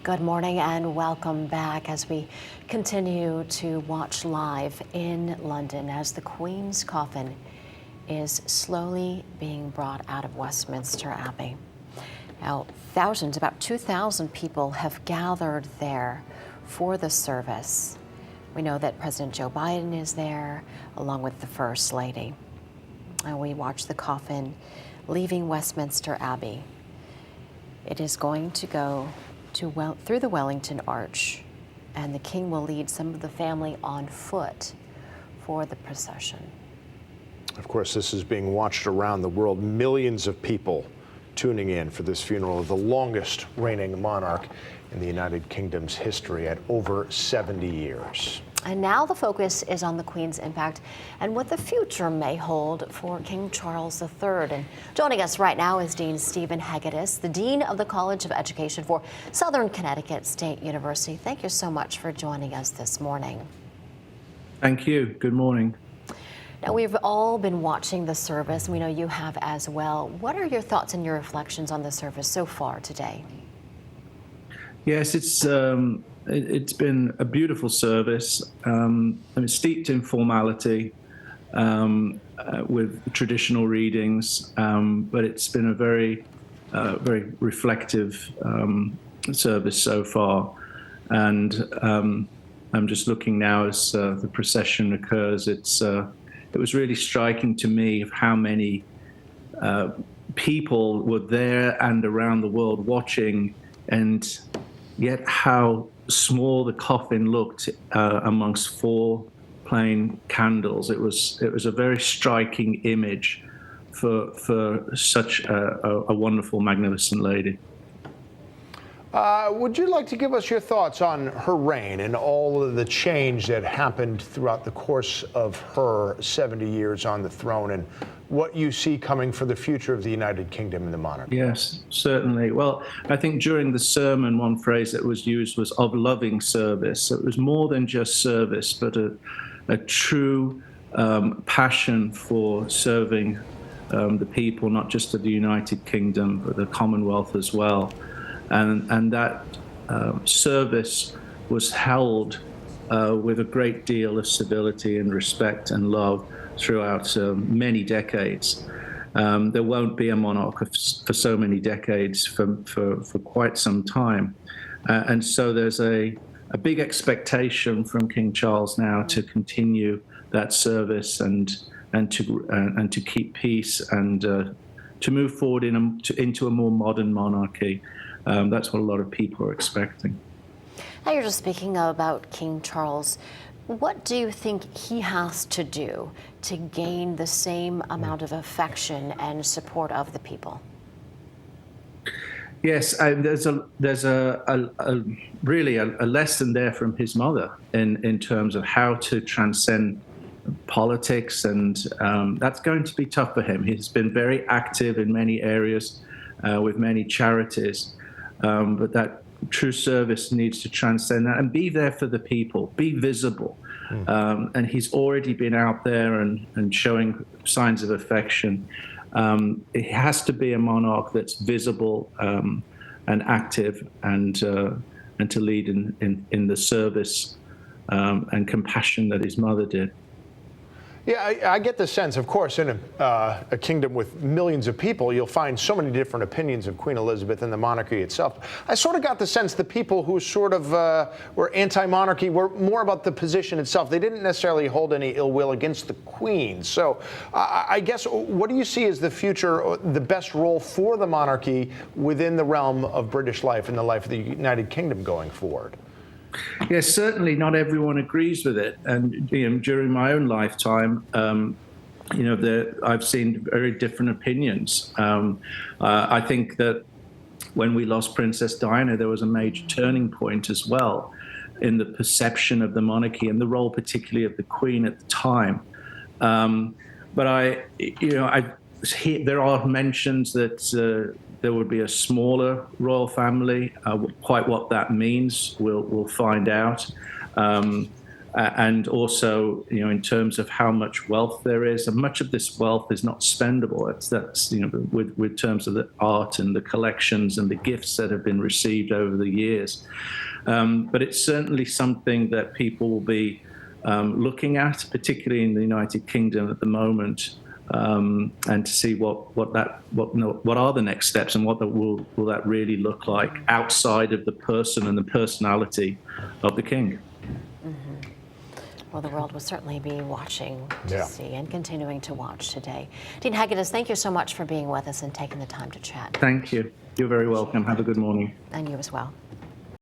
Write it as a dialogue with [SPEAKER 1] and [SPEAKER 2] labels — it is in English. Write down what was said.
[SPEAKER 1] Good morning and welcome back as we continue to watch live in London as the Queen's coffin is slowly being brought out of Westminster Abbey. Now, about 2,000 people have gathered there for the service. We know that President Joe Biden is there, along with the First Lady. And we watch the coffin leaving Westminster Abbey. It is going to go through the Wellington Arch, and the King will lead some of the family on foot for the procession.
[SPEAKER 2] Of course, this is being watched around the world. Millions of people tuning in for this funeral of the longest reigning monarch in the United Kingdom's history at over 70 years.
[SPEAKER 1] And now the focus is on the Queen's impact and what the future may hold for King Charles III. And joining us right now is Dean Stephen Hegedus, the Dean of the College of Education for Southern Connecticut State University. Thank you so much for joining us this morning.
[SPEAKER 3] Thank you. Good morning.
[SPEAKER 1] Now, we've all been watching the service, and we know you have as well. What are your thoughts and your reflections on the service so far today?
[SPEAKER 3] Yes, it's been a beautiful service. Steeped in formality with traditional readings, but it's been a very reflective service so far. And I'm just looking now as the procession occurs. It was really striking to me of how many people were there and around the world watching, and yet how small the coffin looked amongst four plain candles. It was a very striking image for such a wonderful, magnificent lady.
[SPEAKER 2] Would you like to give us your thoughts on her reign and all of the change that happened throughout the course of her 70 years on the throne, and what you see coming for the future of the United Kingdom and the monarchy?
[SPEAKER 3] Yes, certainly. Well, I think during the sermon, one phrase that was used was of loving service. So it was more than just service, but a true passion for serving the people, not just of the United Kingdom, but the Commonwealth as well. And that service was held with a great deal of civility and respect and love throughout many decades. There won't be a monarch for so many decades for quite some time. And so there's a big expectation from King Charles now to continue that service and to keep peace and to move forward into a more modern monarchy. That's what a lot of people are expecting.
[SPEAKER 1] Now you're just speaking about King Charles. What do you think he has to do to gain the same amount of affection and support of the people?
[SPEAKER 3] Yes, there's really a lesson there from his mother in terms of how to transcend politics, and that's going to be tough for him. He's been very active in many areas with many charities. But that true service needs to transcend that and be there for the people, be visible. And he's already been out there and showing signs of affection. It has to be a monarch that's visible and active and to lead in the service and compassion that his mother did.
[SPEAKER 2] Yeah, I get the sense, of course, in a kingdom with millions of people, you'll find so many different opinions of Queen Elizabeth and the monarchy itself. I sort of got the sense the people who sort of were anti-monarchy were more about the position itself. They didn't necessarily hold any ill will against the Queen. So I guess, what do you see as the future, the best role for the monarchy within the realm of British life and the life of the United Kingdom going forward?
[SPEAKER 3] Yes, certainly not everyone agrees with it. And during my own lifetime, I've seen very different opinions. I think that when we lost Princess Diana, there was a major turning point as well in the perception of the monarchy and the role particularly of the Queen at the time. But there are mentions that there would be a smaller royal family. Quite what that means, we'll find out. and also, in terms of how much wealth there is, and much of this wealth is not spendable. That's with terms of the art and the collections and the gifts that have been received over the years. But it's certainly something that people will be looking at, particularly in the United Kingdom at the moment, and to see what are the next steps, and what will that really look like outside of the person and the personality of the king.
[SPEAKER 1] Well, the world will certainly be watching to
[SPEAKER 2] Yeah.
[SPEAKER 1] see and continuing to watch today. Dean Hegedus, thank you so much for being with us and taking the time to chat.
[SPEAKER 3] Thank you. You're very welcome. Have a good morning.
[SPEAKER 1] And you as well.